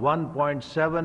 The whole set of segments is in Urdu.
1.7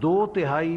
2/3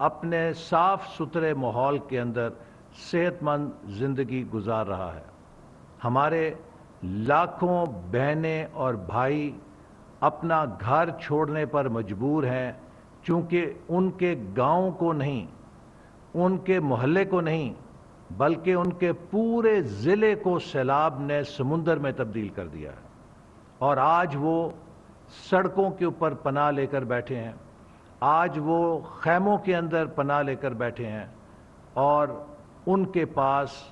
اپنے صاف ستھرے ماحول کے اندر صحت مند زندگی گزار رہا ہے۔ ہمارے لاکھوں بہنیں اور بھائی اپنا گھر چھوڑنے پر مجبور ہیں، چونکہ ان کے گاؤں کو نہیں، ان کے محلے کو نہیں، بلکہ ان کے پورے ضلع کو سیلاب نے سمندر میں تبدیل کر دیا ہے، اور آج وہ سڑکوں کے اوپر پناہ لے کر بیٹھے ہیں، آج وہ خیموں کے اندر پناہ لے کر بیٹھے ہیں، اور ان کے پاس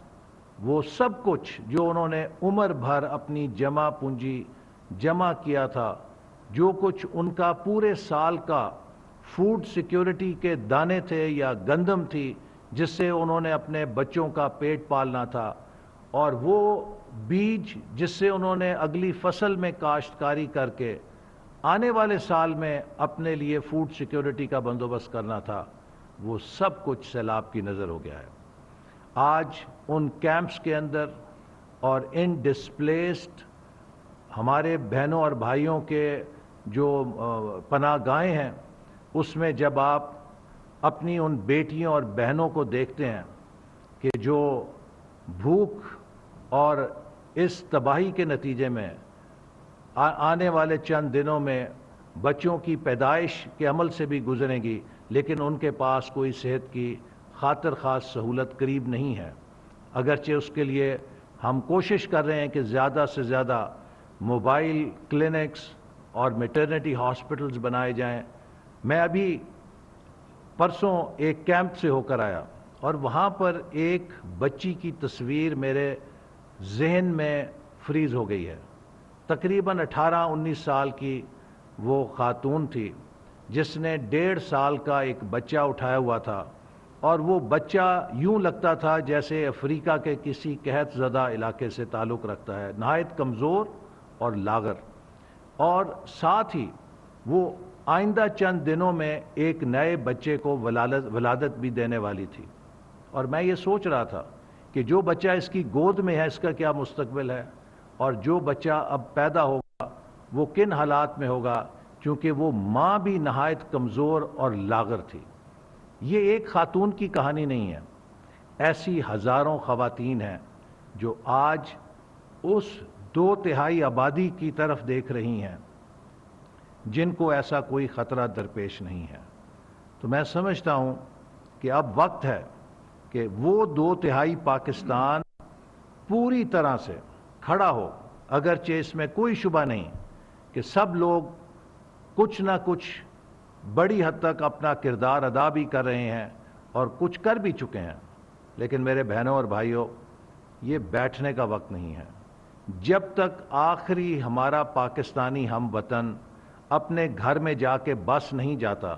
وہ سب کچھ جو انہوں نے عمر بھر اپنی جمع پونجی جمع کیا تھا، جو کچھ ان کا پورے سال کا فوڈ سیکیورٹی کے دانے تھے یا گندم تھی جس سے انہوں نے اپنے بچوں کا پیٹ پالنا تھا، اور وہ بیج جس سے انہوں نے اگلی فصل میں کاشتکاری کر کے آنے والے سال میں اپنے لیے فوڈ سیکیورٹی کا بندوبست کرنا تھا، وہ سب کچھ سیلاب کی نظر ہو گیا ہے۔ آج ان کیمپس کے اندر اور ان ڈسپلیسڈ ہمارے بہنوں اور بھائیوں کے جو پناہ گاہیں ہیں، اس میں جب آپ اپنی ان بیٹیوں اور بہنوں کو دیکھتے ہیں کہ جو بھوک اور اس تباہی کے نتیجے میں آنے والے چند دنوں میں بچوں کی پیدائش کے عمل سے بھی گزریں گی، لیکن ان کے پاس کوئی صحت کی خاطر خاص سہولت قریب نہیں ہے، اگرچہ اس کے لیے ہم کوشش کر رہے ہیں کہ زیادہ سے زیادہ موبائل کلینکس اور میٹرنٹی ہاسپٹلز بنائے جائیں۔ میں ابھی پرسوں ایک کیمپ سے ہو کر آیا، اور وہاں پر ایک بچی کی تصویر میرے ذہن میں فریز ہو گئی ہے۔ تقریباً 18-19 سال کی وہ خاتون تھی جس نے 1.5 سال کا ایک بچہ اٹھایا ہوا تھا، اور وہ بچہ یوں لگتا تھا جیسے افریقہ کے کسی قحط زدہ علاقے سے تعلق رکھتا ہے، نہایت کمزور اور لاغر، اور ساتھ ہی وہ آئندہ چند دنوں میں ایک نئے بچے کو ولادت بھی دینے والی تھی۔ اور میں یہ سوچ رہا تھا کہ جو بچہ اس کی گود میں ہے اس کا کیا مستقبل ہے، اور جو بچہ اب پیدا ہوگا وہ کن حالات میں ہوگا، چونکہ وہ ماں بھی نہایت کمزور اور لاغر تھی۔ یہ ایک خاتون کی کہانی نہیں ہے، ایسی ہزاروں خواتین ہیں جو آج اس 2/3 آبادی کی طرف دیکھ رہی ہیں جن کو ایسا کوئی خطرہ درپیش نہیں ہے۔ تو میں سمجھتا ہوں کہ اب وقت ہے کہ وہ 2/3 پاکستان پوری طرح سے کھڑا ہو، اگرچہ اس میں کوئی شبہ نہیں کہ سب لوگ کچھ نہ کچھ بڑی حد تک اپنا کردار ادا بھی کر رہے ہیں اور کچھ کر بھی چکے ہیں، لیکن میرے بہنوں اور بھائیوں، یہ بیٹھنے کا وقت نہیں ہے۔ جب تک آخری ہمارا پاکستانی ہم وطن اپنے گھر میں جا کے بس نہیں جاتا،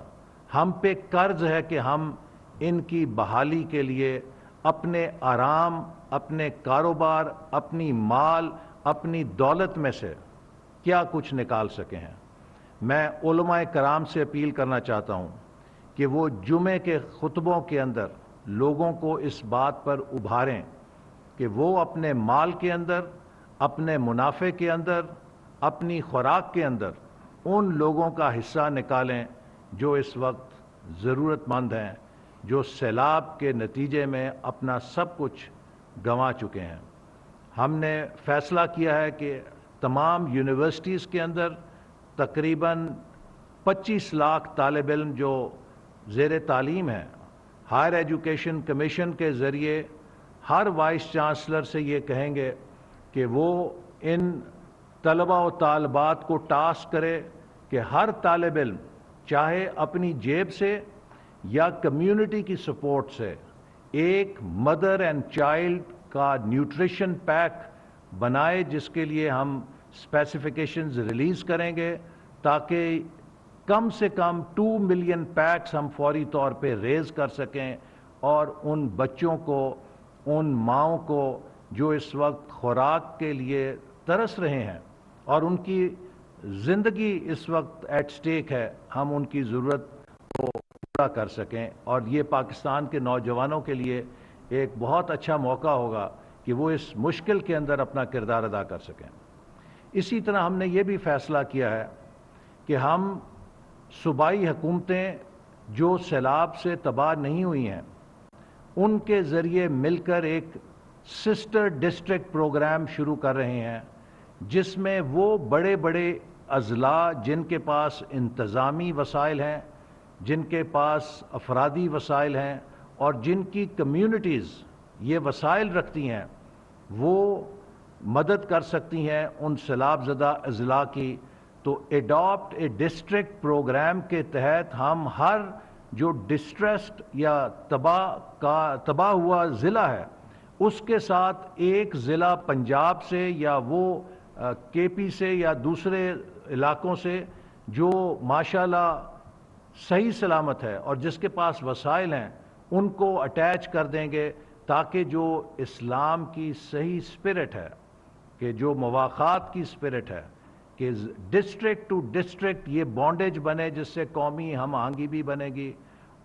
ہم پہ قرض ہے کہ ہم ان کی بحالی کے لیے اپنے آرام، اپنے کاروبار، اپنی مال، اپنی دولت میں سے کیا کچھ نکال سکے ہیں۔ میں علماء کرام سے اپیل کرنا چاہتا ہوں کہ وہ جمعے کے خطبوں کے اندر لوگوں کو اس بات پر ابھاریں کہ وہ اپنے مال کے اندر، اپنے منافع کے اندر، اپنی خوراک کے اندر ان لوگوں کا حصہ نکالیں جو اس وقت ضرورت مند ہیں، جو سیلاب کے نتیجے میں اپنا سب کچھ گنوا چکے ہیں۔ ہم نے فیصلہ کیا ہے کہ تمام یونیورسٹیز کے اندر تقریباً 25 لاکھ طالب علم جو زیر تعلیم ہیں، ہائر ایجوکیشن کمیشن کے ذریعے ہر وائس چانسلر سے یہ کہیں گے کہ وہ ان طلباء و طالبات کو ٹاسک کرے کہ ہر طالب علم چاہے اپنی جیب سے یا کمیونٹی کی سپورٹ سے ایک مدر اینڈ چائلڈ کا نیوٹریشن پیک بنائے، جس کے لیے ہم اسپیسیفیکیشنز ریلیز کریں گے تاکہ کم سے کم 2 ملین پیکس ہم فوری طور پہ ریز کر سکیں، اور ان بچوں کو، ان ماؤں کو جو اس وقت خوراک کے لیے ترس رہے ہیں اور ان کی زندگی اس وقت ایٹ سٹیک ہے، ہم ان کی ضرورت کو پورا کر سکیں۔ اور یہ پاکستان کے نوجوانوں کے لیے ایک بہت اچھا موقع ہوگا کہ وہ اس مشکل کے اندر اپنا کردار ادا کر سکیں۔ اسی طرح ہم نے یہ بھی فیصلہ کیا ہے کہ ہم صوبائی حکومتیں جو سیلاب سے تباہ نہیں ہوئی ہیں ان کے ذریعے مل کر ایک سسٹر ڈسٹرکٹ پروگرام شروع کر رہے ہیں، جس میں وہ بڑے بڑے اضلاع جن کے پاس انتظامی وسائل ہیں، جن کے پاس افرادی وسائل ہیں اور جن کی کمیونٹیز یہ وسائل رکھتی ہیں، وہ مدد کر سکتی ہیں ان سیلاب زدہ اضلاع کی۔ تو اڈاپٹ اے ڈسٹرکٹ پروگرام کے تحت ہم ہر جو ڈسٹریسڈ یا تباہ ہوا ضلع ہے اس کے ساتھ ایک ضلع پنجاب سے یا وہ کے پی سے یا دوسرے علاقوں سے جو ماشاءاللہ صحیح سلامت ہے اور جس کے پاس وسائل ہیں ان کو اٹیچ کر دیں گے، تاکہ جو اسلام کی صحیح سپرٹ ہے، کہ جو مواخات کی سپرٹ ہے، کہ ڈسٹرکٹ ٹو ڈسٹرکٹ یہ بانڈیج بنے، جس سے قومی ہم آہنگی بھی بنے گی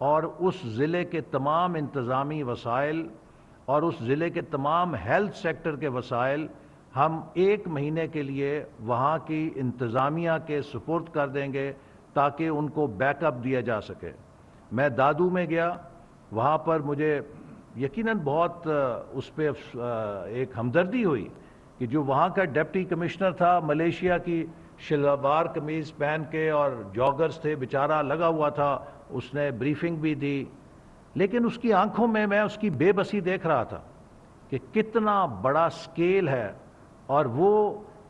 اور اس ضلع کے تمام انتظامی وسائل اور اس ضلع کے تمام ہیلتھ سیکٹر کے وسائل ہم 1 مہینے کے لیے وہاں کی انتظامیہ کے سپرد کر دیں گے تاکہ ان کو بیک اپ دیا جا سکے۔ میں دادو میں گیا، وہاں پر مجھے یقیناً بہت اس پہ ایک ہمدردی ہوئی کہ جو وہاں کا ڈپٹی کمشنر تھا، ملیشیا کی شلوار قمیض پہن کے اور جاگرز تھے، بیچارہ لگا ہوا تھا، اس نے بریفنگ بھی دی، لیکن اس کی آنکھوں میں اس کی بے بسی دیکھ رہا تھا کہ کتنا بڑا سکیل ہے اور وہ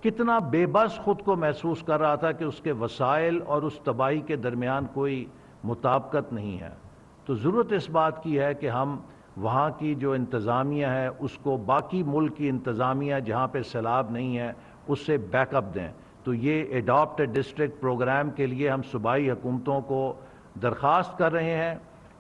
کتنا بے بس خود کو محسوس کر رہا تھا کہ اس کے وسائل اور اس تباہی کے درمیان کوئی مطابقت نہیں ہے۔ تو ضرورت اس بات کی ہے کہ ہم وہاں کی جو انتظامیہ ہے اس کو باقی ملک کی انتظامیہ جہاں پہ سیلاب نہیں ہے اس سے بیک اپ دیں۔ تو یہ اڈاپٹ ڈسٹرکٹ پروگرام کے لیے ہم صوبائی حکومتوں کو درخواست کر رہے ہیں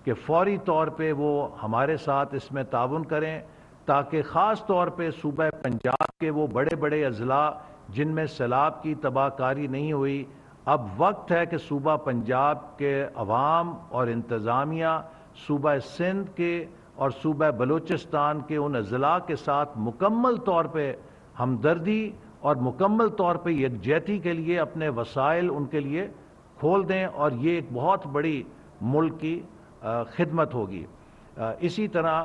کہ فوری طور پہ وہ ہمارے ساتھ اس میں تعاون کریں، تاکہ خاص طور پہ صوبہ پنجاب کے وہ بڑے بڑے اضلاع جن میں سیلاب کی تباہ کاری نہیں ہوئی، اب وقت ہے کہ صوبہ پنجاب کے عوام اور انتظامیہ صوبہ سندھ کے اور صوبہ بلوچستان کے ان اضلاع کے ساتھ مکمل طور پہ ہمدردی اور مکمل طور پہ یکجہتی کے لیے اپنے وسائل ان کے لیے کھول دیں، اور یہ ایک بہت بڑی ملک کی خدمت ہوگی۔ اسی طرح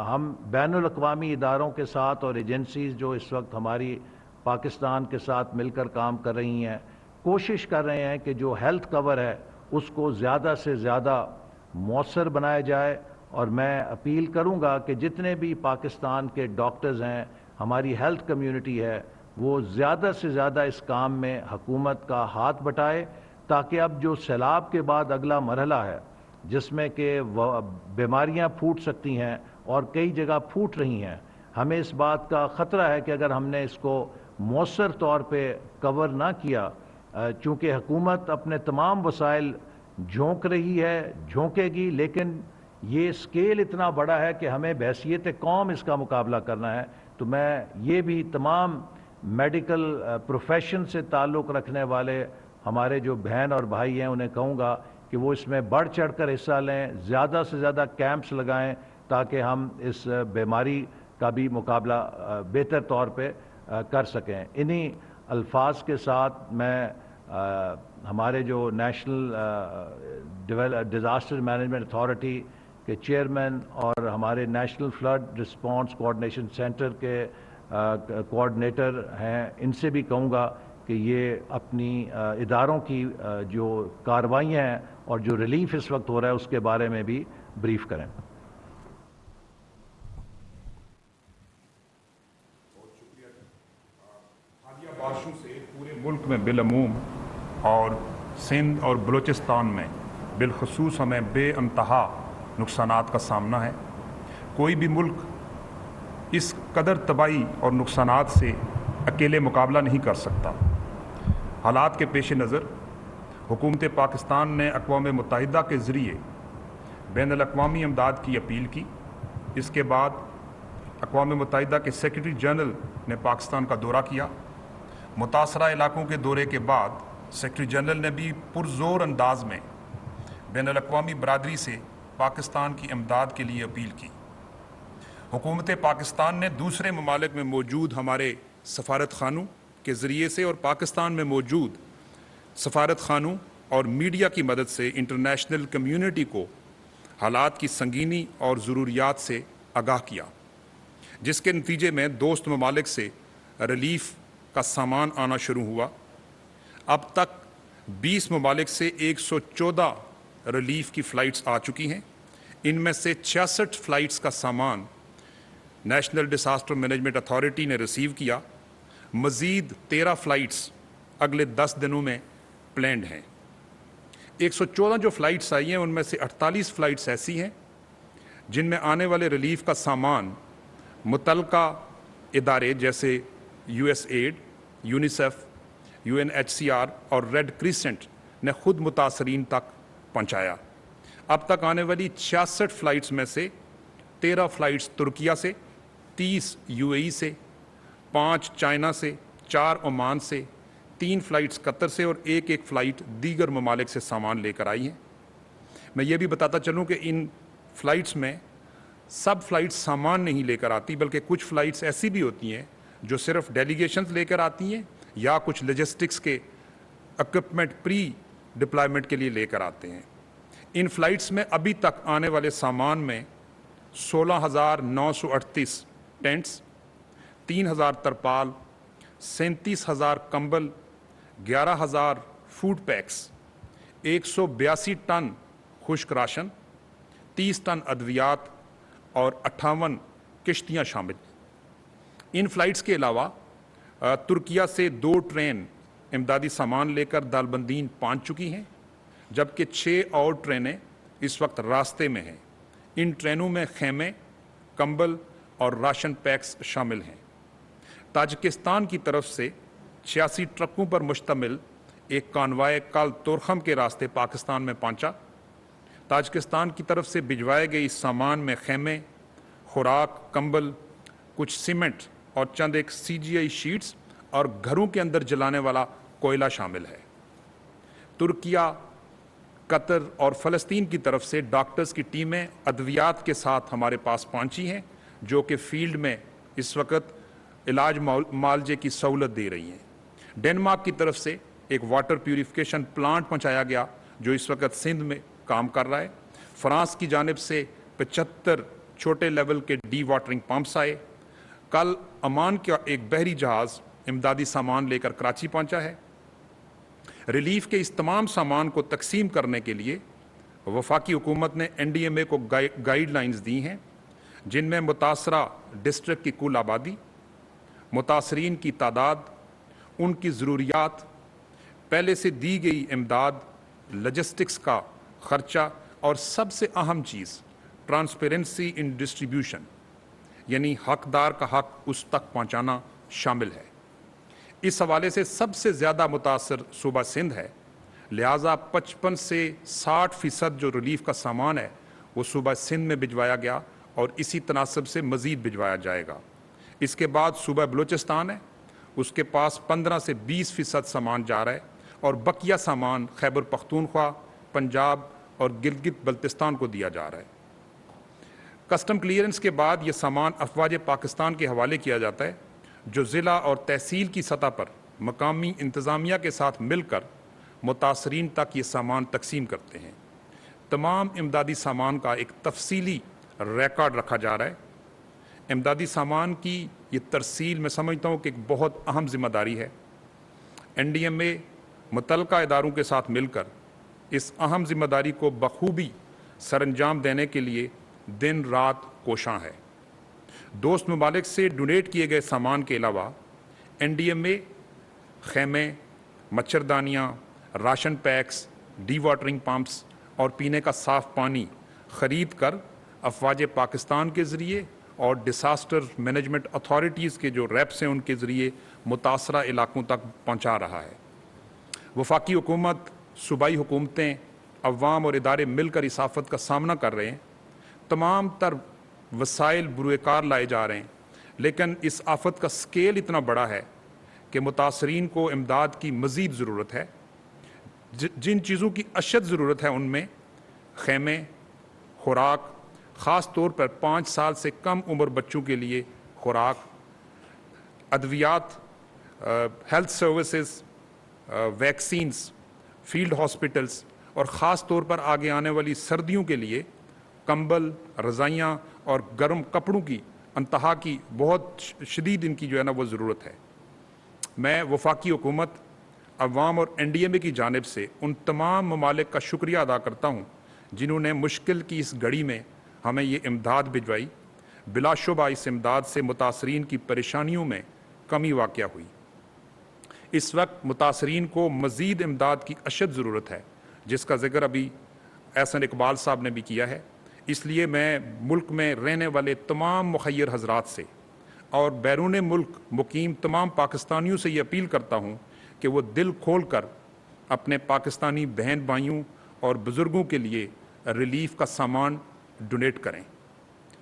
ہم بین الاقوامی اداروں کے ساتھ اور ایجنسیز جو اس وقت ہماری پاکستان کے ساتھ مل کر کام کر رہی ہیں، کوشش کر رہے ہیں کہ جو ہیلتھ کور ہے اس کو زیادہ سے زیادہ مؤثر بنایا جائے، اور میں اپیل کروں گا کہ جتنے بھی پاکستان کے ڈاکٹرز ہیں، ہماری ہیلتھ کمیونٹی ہے، وہ زیادہ سے زیادہ اس کام میں حکومت کا ہاتھ بٹائے، تاکہ اب جو سیلاب کے بعد اگلا مرحلہ ہے جس میں کہ بیماریاں پھوٹ سکتی ہیں اور کئی جگہ پھوٹ رہی ہیں، ہمیں اس بات کا خطرہ ہے کہ اگر ہم نے اس کو مؤثر طور پہ کور نہ کیا، چونکہ حکومت اپنے تمام وسائل جھونک رہی ہے، جھونکے گی، لیکن یہ سکیل اتنا بڑا ہے کہ ہمیں بحیثیت قوم اس کا مقابلہ کرنا ہے۔ تو میں یہ بھی تمام میڈیکل پروفیشن سے تعلق رکھنے والے ہمارے جو بہن اور بھائی ہیں انہیں کہوں گا کہ وہ اس میں بڑھ چڑھ کر حصہ لیں، زیادہ سے زیادہ کیمپس لگائیں، تاکہ ہم اس بیماری کا بھی مقابلہ بہتر طور پہ کر سکیں۔ انہی الفاظ کے ساتھ میں ہمارے جو نیشنل ڈیزاسٹر مینجمنٹ اتھارٹی کے چیئرمین اور ہمارے national flood response coordination centre کے کوآرڈینیٹر ہیں، ان سے بھی کہوں گا کہ یہ اپنی اداروں کی جو کارروائیاں ہیں اور جو ریلیف اس وقت ہو رہا ہے اس کے بارے میں بھی بریف کریں۔ حالیہ بارشوں سے پورے ملک میں بالعموم اور سندھ اور بلوچستان میں بالخصوص ہمیں بے انتہا نقصانات کا سامنا ہے۔ کوئی بھی ملک اس قدر تباہی اور نقصانات سے اکیلے مقابلہ نہیں کر سکتا۔ حالات کے پیش نظر حکومت پاکستان نے اقوام متحدہ کے ذریعے بین الاقوامی امداد کی اپیل کی۔ اس کے بعد اقوام متحدہ کے سیکرٹری جنرل نے پاکستان کا دورہ کیا۔ متاثرہ علاقوں کے دورے کے بعد سیکرٹری جنرل نے بھی پرزور انداز میں بین الاقوامی برادری سے پاکستان کی امداد کے لیے اپیل کی۔ حکومت پاکستان نے دوسرے ممالک میں موجود ہمارے سفارت خانوں کے ذریعے سے اور پاکستان میں موجود سفارت خانوں اور میڈیا کی مدد سے انٹرنیشنل کمیونٹی کو حالات کی سنگینی اور ضروریات سے آگاہ کیا، جس کے نتیجے میں دوست ممالک سے ریلیف کا سامان آنا شروع ہوا۔ اب تک 20 ممالک سے 114 ریلیف کی فلائٹس آ چکی ہیں۔ ان میں سے 66 فلائٹس کا سامان نیشنل ڈیزاسٹر مینجمنٹ اتھارٹی نے ریسیو کیا۔ مزید 13 فلائٹس اگلے 10 دنوں میں پلینڈ ہیں۔ 114 جو فلائٹس آئی ہیں ان میں سے 48 فلائٹس ایسی ہیں جن میں آنے والے ریلیف کا سامان متعلقہ ادارے جیسے USAID، یونیسیف، UNHCR اور ریڈ کریسنٹ نے خود متاثرین تک پہنچایا۔ اب تک آنے والی 66 فلائٹس میں سے 13 فلائٹس ترکیہ سے، 30 UAE سے، 5 چائنا سے، 4 عمان سے، 3 فلائٹس قطر سے اور ایک فلائٹ دیگر ممالک سے سامان لے کر آئی ہیں۔ میں یہ بھی بتاتا چلوں کہ ان فلائٹس میں سب فلائٹس سامان نہیں لے کر آتی، بلکہ کچھ فلائٹس ایسی بھی ہوتی ہیں جو صرف ڈیلیگیشنز لے کر آتی ہیں یا کچھ لاجسٹکس کے اکوپمنٹ پری ڈپلائمنٹ کے لیے لے کر آتے ہیں۔ ان فلائٹس میں ابھی تک آنے والے سامان میں 16,938 ٹینٹس، 3,000 ترپال، 37,000 کمبل، 11,000 فوڈ پیکس، 182 ٹن خشک راشن، 30 ٹن ادویات اور 58 کشتیاں شامل ہیں۔ ان فلائٹس کے علاوہ ترکیہ سے 2 ٹرین امدادی سامان لے کر دالبندین پہنچ چکی ہیں، جبکہ 6 اور ٹرینیں اس وقت راستے میں ہیں۔ ان ٹرینوں میں خیمے، کمبل اور راشن پیکس شامل ہیں۔ تاجکستان کی طرف سے 86 ٹرکوں پر مشتمل ایک کانوائے کل تورخم کے راستے پاکستان میں پہنچا۔ تاجکستان کی طرف سے بھجوائے گئے اس سامان میں خیمے، خوراک، کمبل، کچھ سیمنٹ اور چند ایک CGI شیٹس اور گھروں کے اندر جلانے والا کوئلہ شامل ہے۔ ترکیہ، قطر اور فلسطین کی طرف سے ڈاکٹرز کی ٹیمیں ادویات کے ساتھ ہمارے پاس پہنچی ہیں، جو کہ فیلڈ میں اس وقت علاج معالجے کی سہولت دے رہی ہیں۔ ڈنمارک کی طرف سے ایک واٹر پیوریفیکیشن پلانٹ پہنچایا گیا جو اس وقت سندھ میں کام کر رہا ہے۔ فرانس کی جانب سے 75 چھوٹے لیول کے ڈی واٹرنگ پمپس آئے۔ کل عمان کا ایک بحری جہاز امدادی سامان لے کر کراچی پہنچا ہے۔ ریلیف کے اس تمام سامان کو تقسیم کرنے کے لیے وفاقی حکومت نے NDMA کو گائیڈ لائنز دی ہیں، جن میں متاثرہ ڈسٹرکٹ کی کل آبادی، متاثرین کی تعداد، ان کی ضروریات، پہلے سے دی گئی امداد، لاجسٹکس کا خرچہ اور سب سے اہم چیز ٹرانسپیرنسی ان ڈسٹریبیوشن، یعنی حقدار کا حق اس تک پہنچانا شامل ہے۔ اس حوالے سے سب سے زیادہ متاثر صوبہ سندھ ہے، لہٰذا 55 سے 60% جو ریلیف کا سامان ہے وہ صوبہ سندھ میں بھجوایا گیا اور اسی تناسب سے مزید بھجوایا جائے گا۔ اس کے بعد صوبہ بلوچستان ہے، اس کے پاس 15 سے 20% سامان جا رہا ہے اور بقیہ سامان خیبر پختونخوا، پنجاب اور گلگت بلتستان کو دیا جا رہا ہے۔ کسٹم کلیئرنس کے بعد یہ سامان افواج پاکستان کے حوالے کیا جاتا ہے، جو ضلع اور تحصیل کی سطح پر مقامی انتظامیہ کے ساتھ مل کر متاثرین تک یہ سامان تقسیم کرتے ہیں۔ تمام امدادی سامان کا ایک تفصیلی ریکارڈ رکھا جا رہا ہے۔ امدادی سامان کی یہ ترسیل میں سمجھتا ہوں کہ ایک بہت اہم ذمہ داری ہے۔ NDMA متعلقہ اداروں کے ساتھ مل کر اس اہم ذمہ داری کو بخوبی سر انجام دینے کے لیے دن رات کوشاں ہے۔ دوست ممالک سے ڈونیٹ کیے گئے سامان کے علاوہ NDMA خیمے، مچھردانیاں، ration packs, dewatering pumps اور پینے کا صاف پانی خرید کر افواج پاکستان کے ذریعے اور ڈیزاسٹر مینجمنٹ اتھارٹیز کے جو ریپس ہیں ان کے ذریعے متاثرہ علاقوں تک پہنچا رہا ہے۔ وفاقی حکومت، صوبائی حکومتیں، عوام اور ادارے مل کر اس آفت کا سامنا کر رہے ہیں۔ تمام تر وسائل بروئے کار لائے جا رہے ہیں، لیکن اس آفت کا سکیل اتنا بڑا ہے کہ متاثرین کو امداد کی مزید ضرورت ہے۔ جن چیزوں کی اشد ضرورت ہے ان میں خیمے، خوراک، خاص طور پر 5 سال سے کم عمر بچوں کے لیے خوراک، ادویات، health services, vaccines, field hospitals اور خاص طور پر آگے آنے والی سردیوں کے لیے کمبل، رضائیاں اور گرم کپڑوں کی انتہا کی بہت شدید ان کی جو ہے نا وہ ضرورت ہے۔ میں وفاقی حکومت، عوام اور NDMA کی جانب سے ان تمام ممالک کا شکریہ ادا کرتا ہوں جنہوں نے مشکل کی اس گھڑی میں ہمیں یہ امداد بھجوائی۔ بلا شبہ اس امداد سے متاثرین کی پریشانیوں میں کمی واقع ہوئی۔ اس وقت متاثرین کو مزید امداد کی اشد ضرورت ہے، جس کا ذکر ابھی احسن اقبال صاحب نے بھی کیا ہے۔ اس لیے میں ملک میں رہنے والے تمام مخیر حضرات سے اور بیرون ملک مقیم تمام پاکستانیوں سے یہ اپیل کرتا ہوں کہ وہ دل کھول کر اپنے پاکستانی بہن بھائیوں اور بزرگوں کے لیے ریلیف کا سامان ڈونیٹ کریں۔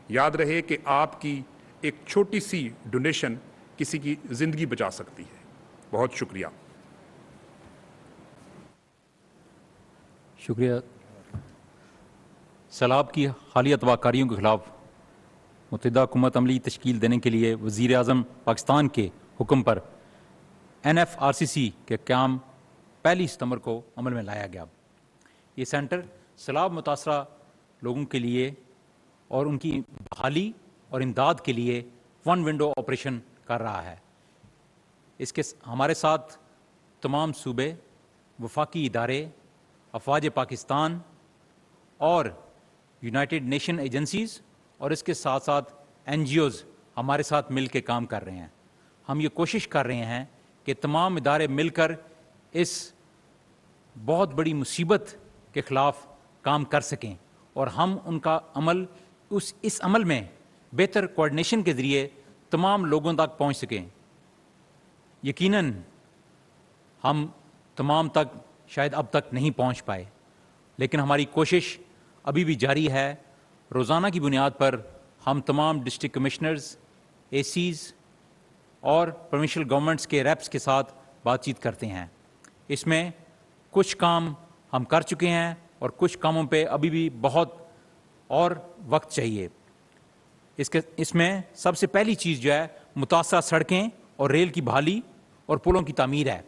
یاد رہے کہ آپ کی ایک چھوٹی سی ڈونیشن کسی کی زندگی بچا سکتی ہے۔ بہت شکریہ۔ شکریہ۔ سیلاب کی حالیہ تباہ کاریوں کے خلاف متحدہ حکومت عملی تشکیل دینے کے لیے وزیر اعظم پاکستان کے حکم پر NFRCC کے قیام 1 ستمبر کو عمل میں لایا گیا۔ یہ سینٹر سیلاب متاثرہ لوگوں کے لیے اور ان کی بحالی اور امداد کے لیے ون ونڈو آپریشن کر رہا ہے۔ اس کے ہمارے ساتھ تمام صوبے، وفاقی ادارے، افواج پاکستان اور یونائٹڈ نیشن ایجنسیز اور اس کے ساتھ ساتھ NGOز ہمارے ساتھ مل کے کام کر رہے ہیں۔ ہم یہ کوشش کر رہے ہیں کہ تمام ادارے مل کر اس بہت بڑی مصیبت کے خلاف کام کر سکیں اور ہم ان کا عمل اس عمل میں بہتر کوآرڈینیشن کے ذریعے تمام لوگوں تک پہنچ سکیں۔ یقیناً ہم تمام تک شاید اب تک نہیں پہنچ پائے، لیکن ہماری کوشش ابھی بھی جاری ہے۔ روزانہ کی بنیاد پر ہم تمام ڈسٹرکٹ کمشنرز، ACs اور پروونشل گورنمنٹس کے ریپس کے ساتھ بات چیت کرتے ہیں۔ اس میں کچھ کام ہم کر چکے ہیں اور کچھ کاموں پہ ابھی بھی بہت اور وقت چاہیے۔ اس میں سب سے پہلی چیز جو ہے متاثرہ سڑکیں اور ریل کی بحالی اور پلوں کی تعمیر ہے۔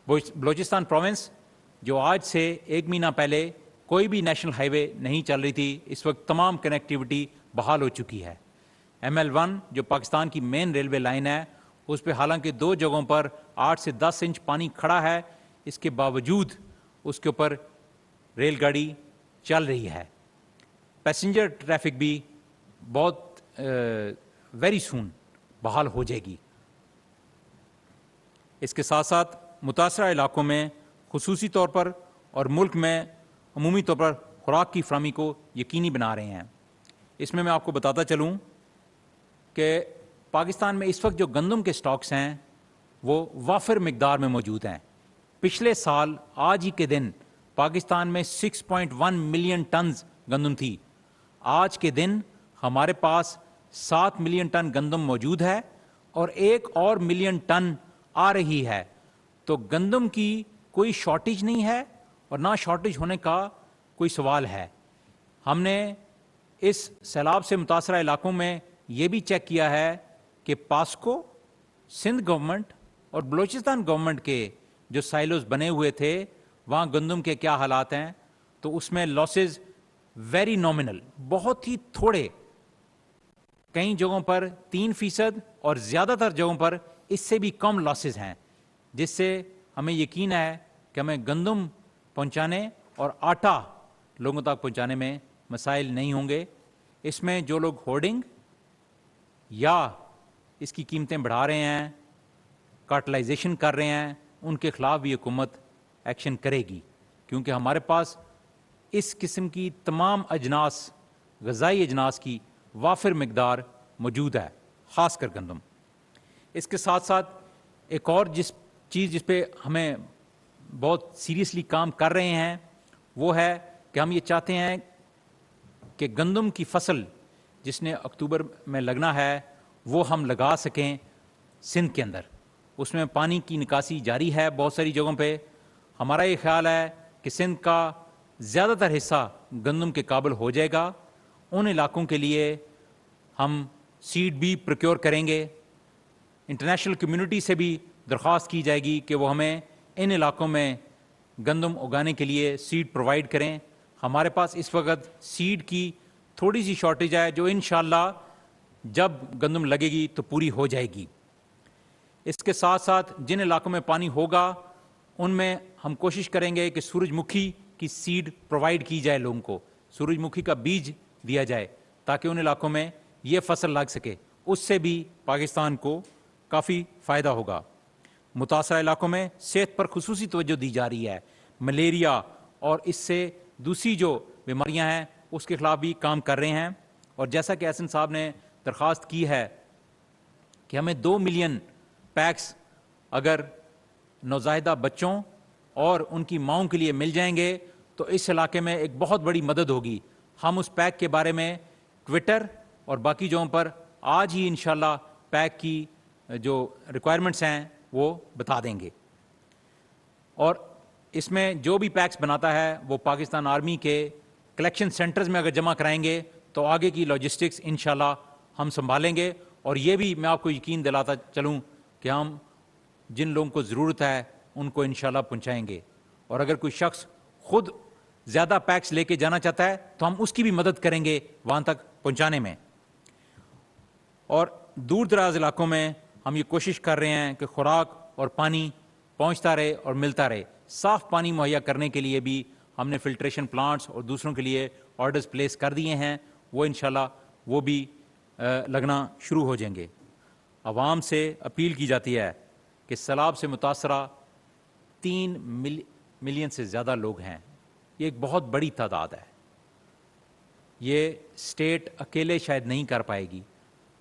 بلوچستان پروونس جو آج سے 1 مہینہ پہلے کوئی بھی نیشنل ہائی وے نہیں چل رہی تھی، اس وقت تمام کنیکٹیوٹی بحال ہو چکی ہے۔ ML1 جو پاکستان کی مین ریلوے لائن ہے، اس پہ حالانکہ 2 جگہوں پر 8 سے 10 انچ پانی کھڑا ہے، اس کے باوجود اس کے اوپر ریل گاڑی چل رہی ہے۔ پیسنجر ٹریفک بھی بہت ویری سون بحال ہو جائے گی۔ اس کے ساتھ ساتھ متاثرہ علاقوں میں خصوصی طور پر اور ملک میں عمومی طور پر خوراک کی فراہمی کو یقینی بنا رہے ہیں۔ اس میں آپ کو بتاتا چلوں کہ پاکستان میں اس وقت جو گندم کے سٹاکس ہیں وہ وافر مقدار میں موجود ہیں۔ پچھلے سال آج ہی کے دن پاکستان میں 6.1 ملین ٹنز گندم تھی۔ آج کے دن ہمارے پاس 7 ملین ٹن گندم موجود ہے اور 1 اور ملین ٹن آ رہی ہے۔ تو گندم کی کوئی شارٹیج نہیں ہے اور نہ شارٹیج ہونے کا کوئی سوال ہے۔ ہم نے اس سیلاب سے متاثرہ علاقوں میں یہ بھی چیک کیا ہے کہ پاسکو، سندھ گورنمنٹ اور بلوچستان گورنمنٹ کے جو سائلوز بنے ہوئے تھے وہاں گندم کے کیا حالات ہیں، تو اس میں لاسز ویری نامنل، بہت ہی تھوڑے، کئی جگہوں پر 3% اور زیادہ تر جگہوں پر اس سے بھی کم لاسز ہیں، جس سے ہمیں یقین ہے کہ ہمیں گندم پہنچانے اور آٹا لوگوں تک پہنچانے میں مسائل نہیں ہوں گے۔ اس میں جو لوگ ہورڈنگ یا اس کی قیمتیں بڑھا رہے ہیں، کارٹلائزیشن کر رہے ہیں، ان کے خلاف بھی حکومت ایکشن کرے گی، کیونکہ ہمارے پاس اس قسم کی تمام اجناس، غذائی اجناس کی وافر مقدار موجود ہے، خاص کر گندم۔ اس کے ساتھ ساتھ ایک اور جس پہ ہمیں بہت سیریسلی کام کر رہے ہیں وہ ہے کہ ہم یہ چاہتے ہیں کہ گندم کی فصل جس نے اکتوبر میں لگنا ہے وہ ہم لگا سکیں سندھ کے اندر۔ اس میں پانی کی نکاسی جاری ہے بہت ساری جگہوں پہ۔ ہمارا یہ خیال ہے کہ سندھ کا زیادہ تر حصہ گندم کے قابل ہو جائے گا۔ ان علاقوں کے لیے ہم سیڈ بھی پروکیور کریں گے۔ انٹرنیشنل کمیونٹی سے بھی درخواست کی جائے گی کہ وہ ہمیں ان علاقوں میں گندم اگانے کے لیے سیڈ پرووائڈ کریں. ہمارے پاس اس وقت سیڈ کی تھوڑی سی شارٹیج ہے جو انشاءاللہ جب گندم لگے گی تو پوری ہو جائے گی. اس کے ساتھ ساتھ جن علاقوں میں پانی ہوگا ان میں ہم کوشش کریں گے کہ سورج مکھی کی سیڈ پرووائڈ کی جائے لوگوں کو, سورج مکھی کا بیج دیا جائے تاکہ ان علاقوں میں یہ فصل لگ سکے. اس سے بھی پاکستان کو کافی فائدہ ہوگا. متاثرہ علاقوں میں صحت پر خصوصی توجہ دی جا رہی ہے. ملیریا اور اس سے دوسری جو بیماریاں ہیں اس کے خلاف بھی کام کر رہے ہیں. اور جیسا کہ احسن صاحب نے درخواست کی ہے کہ ہمیں 2 ملین پیکس اگر نوزائیدہ بچوں اور ان کی ماؤں کے لیے مل جائیں گے تو اس علاقے میں ایک بہت بڑی مدد ہوگی. ہم اس پیک کے بارے میں ٹویٹر اور باقی جگہوں پر آج ہی انشاءاللہ پیک کی جو ریکوائرمنٹس ہیں وہ بتا دیں گے. اور اس میں جو بھی پیکس بناتا ہے وہ پاکستان آرمی کے کلیکشن سینٹرز میں اگر جمع کرائیں گے تو آگے کی لاجسٹکس انشاءاللہ ہم سنبھالیں گے. اور یہ بھی میں آپ کو یقین دلاتا چلوں کہ ہم جن لوگوں کو ضرورت ہے ان کو انشاءاللہ پہنچائیں گے. اور اگر کوئی شخص خود زیادہ پیکس لے کے جانا چاہتا ہے تو ہم اس کی بھی مدد کریں گے وہاں تک پہنچانے میں. اور دور دراز علاقوں میں ہم یہ کوشش کر رہے ہیں کہ خوراک اور پانی پہنچتا رہے اور ملتا رہے. صاف پانی مہیا کرنے کے لیے بھی ہم نے فلٹریشن پلانٹس اور دوسروں کے لیے آرڈرز پلیس کر دیے ہیں. وہ انشاءاللہ وہ بھی لگنا شروع ہو جائیں گے. عوام سے اپیل کی جاتی ہے کہ سیلاب سے متاثرہ 3 ملین سے زیادہ لوگ ہیں. یہ ایک بہت بڑی تعداد ہے. یہ اسٹیٹ اکیلے شاید نہیں کر پائے گی.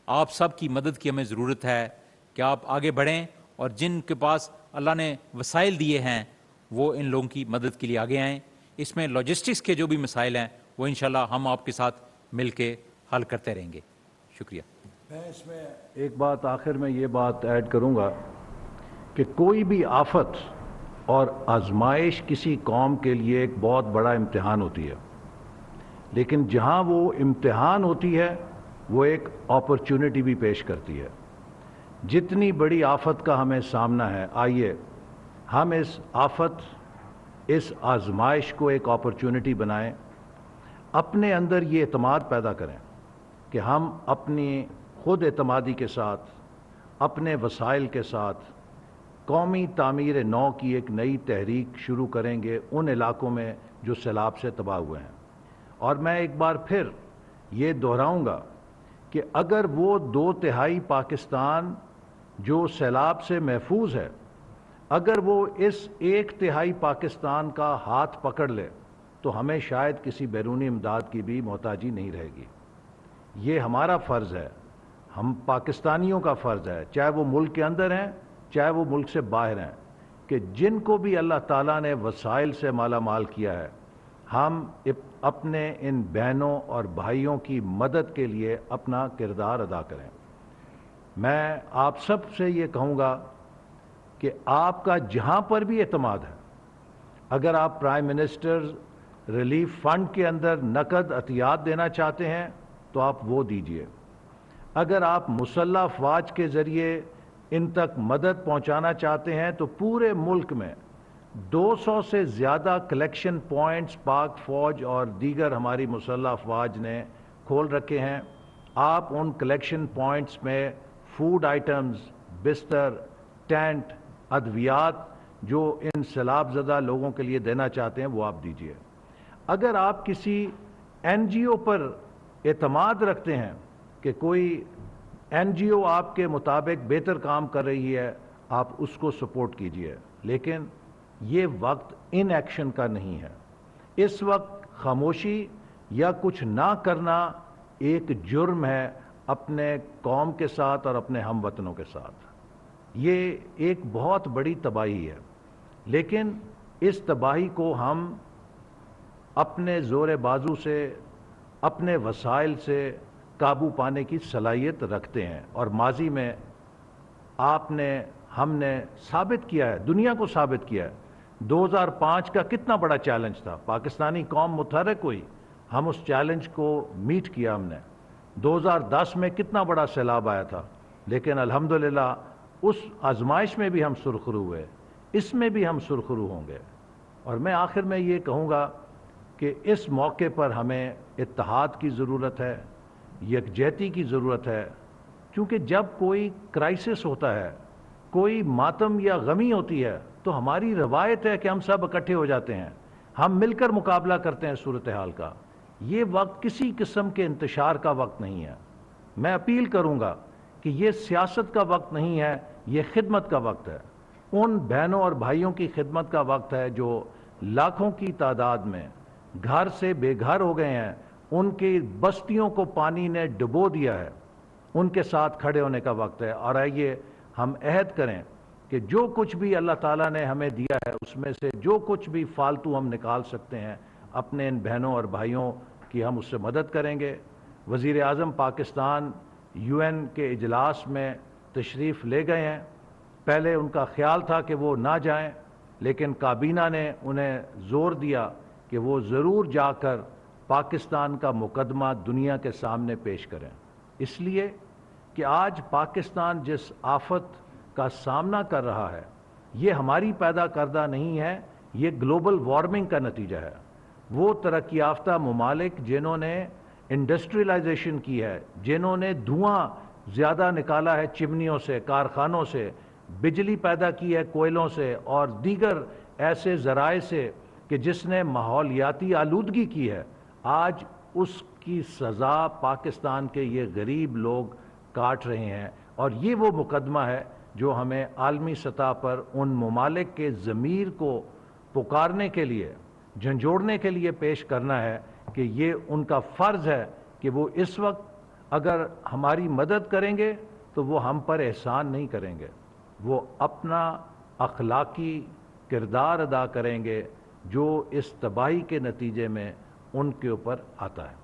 آپ سب کی مدد کی ہمیں ضرورت ہے کہ آپ آگے بڑھیں اور جن کے پاس اللہ نے وسائل دیے ہیں وہ ان لوگوں کی مدد کے لیے آگے آئیں. اس میں لاجسٹکس کے جو بھی مسائل ہیں وہ انشاءاللہ ہم آپ کے ساتھ مل کے حل کرتے رہیں گے. شکریہ. میں اس میں ایک بات آخر میں یہ بات ایڈ کروں گا کہ کوئی بھی آفت اور آزمائش کسی قوم کے لیے ایک بہت بڑا امتحان ہوتی ہے, لیکن جہاں وہ امتحان ہوتی ہے وہ ایک اپرچونٹی بھی پیش کرتی ہے. جتنی بڑی آفت کا ہمیں سامنا ہے, آئیے ہم اس آفت, اس آزمائش کو ایک اپرچونٹی بنائیں. اپنے اندر یہ اعتماد پیدا کریں کہ ہم اپنی خود اعتمادی کے ساتھ, اپنے وسائل کے ساتھ قومی تعمیر نو کی ایک نئی تحریک شروع کریں گے ان علاقوں میں جو سیلاب سے تباہ ہوئے ہیں. اور میں ایک بار پھر یہ دہراؤں گا کہ اگر وہ 2/3 پاکستان جو سیلاب سے محفوظ ہے, اگر وہ اس 1/3 پاکستان کا ہاتھ پکڑ لے تو ہمیں شاید کسی بیرونی امداد کی بھی محتاجی نہیں رہے گی. یہ ہمارا فرض ہے, ہم پاکستانیوں کا فرض ہے, چاہے وہ ملک کے اندر ہیں چاہے وہ ملک سے باہر ہیں, کہ جن کو بھی اللہ تعالیٰ نے وسائل سے مالا مال کیا ہے ہم اپنے ان بہنوں اور بھائیوں کی مدد کے لیے اپنا کردار ادا کریں. میں آپ سب سے یہ کہوں گا کہ آپ کا جہاں پر بھی اعتماد ہے, اگر آپ پرائم منسٹر ریلیف فنڈ کے اندر نقد عطیات دینا چاہتے ہیں تو آپ وہ دیجئے. اگر آپ مسلح افواج کے ذریعے ان تک مدد پہنچانا چاہتے ہیں تو پورے ملک میں 200 سے زیادہ کلیکشن پوائنٹس پاک فوج اور دیگر ہماری مسلح افواج نے کھول رکھے ہیں. آپ ان کلیکشن پوائنٹس میں فوڈ آئٹمز, بستر, ٹینٹ, ادویات جو ان سیلاب زدہ لوگوں کے لیے دینا چاہتے ہیں وہ آپ دیجئے. اگر آپ کسی این جی او پر اعتماد رکھتے ہیں کہ کوئی این جی او آپ کے مطابق بہتر کام کر رہی ہے, آپ اس کو سپورٹ کیجئے. لیکن یہ وقت ان ایکشن کا نہیں ہے. اس وقت خاموشی یا کچھ نہ کرنا ایک جرم ہے اپنے قوم کے ساتھ اور اپنے ہم وطنوں کے ساتھ. یہ ایک بہت بڑی تباہی ہے, لیکن اس تباہی کو ہم اپنے زور بازو سے, اپنے وسائل سے قابو پانے کی صلاحیت رکھتے ہیں. اور ماضی میں آپ نے, ہم نے ثابت کیا ہے, دنیا کو ثابت کیا ہے. 2005 کا کتنا بڑا چیلنج تھا, پاکستانی قوم متحرک ہوئی, ہم اس چیلنج کو میٹ کیا ہم نے. 2010 میں کتنا بڑا سیلاب آیا تھا, لیکن الحمدللہ اس آزمائش میں بھی ہم سرخرو ہوئے, اس میں بھی ہم سرخرو ہوں گے. اور میں آخر میں یہ کہوں گا کہ اس موقع پر ہمیں اتحاد کی ضرورت ہے، یکجہتی کی ضرورت ہے، کیونکہ جب کوئی کرائسس ہوتا ہے، کوئی ماتم یا غمی ہوتی ہے، تو ہماری روایت ہے کہ ہم سب اکٹھے ہو جاتے ہیں، ہم مل کر مقابلہ کرتے ہیں صورتحال کا۔ یہ وقت کسی قسم کے انتشار کا وقت نہیں ہے۔ میں اپیل کروں گا کہ یہ سیاست کا وقت نہیں ہے، یہ خدمت کا وقت ہے، ان بہنوں اور بھائیوں کی خدمت کا وقت ہے جو لاکھوں کی تعداد میں گھر سے بے گھر ہو گئے ہیں، ان کی بستیوں کو پانی نے ڈبو دیا ہے، ان کے ساتھ کھڑے ہونے کا وقت ہے۔ اور آئیے ہم عہد کریں کہ جو کچھ بھی اللہ تعالیٰ نے ہمیں دیا ہے اس میں سے جو کچھ بھی فالتو ہم نکال سکتے ہیں، اپنے ان بہنوں اور بھائیوں کی ہم اس سے مدد کریں گے۔ وزیر اعظم پاکستان UN کے اجلاس میں تشریف لے گئے ہیں۔ پہلے ان کا خیال تھا کہ وہ نہ جائیں، لیکن کابینہ نے انہیں زور دیا کہ وہ ضرور جا کر پاکستان کا مقدمہ دنیا کے سامنے پیش کریں، اس لیے کہ آج پاکستان جس آفت کا سامنا کر رہا ہے یہ ہماری پیدا کردہ نہیں ہے، یہ گلوبل وارمنگ کا نتیجہ ہے۔ وہ ترقی یافتہ ممالک جنہوں نے انڈسٹریلائزیشن کی ہے، جنہوں نے دھواں زیادہ نکالا ہے چمنیوں سے، کارخانوں سے، بجلی پیدا کی ہے کوئلوں سے اور دیگر ایسے ذرائع سے کہ جس نے ماحولیاتی آلودگی کی ہے، آج اس کی سزا پاکستان کے یہ غریب لوگ کاٹ رہے ہیں۔ اور یہ وہ مقدمہ ہے جو ہمیں عالمی سطح پر ان ممالک کے ضمیر کو پکارنے کے لیے، جھنجھوڑنے کے لیے پیش کرنا ہے کہ یہ ان کا فرض ہے کہ وہ اس وقت اگر ہماری مدد کریں گے تو وہ ہم پر احسان نہیں کریں گے، وہ اپنا اخلاقی کردار ادا کریں گے جو اس تباہی کے نتیجے میں ان کے اوپر آتا ہے۔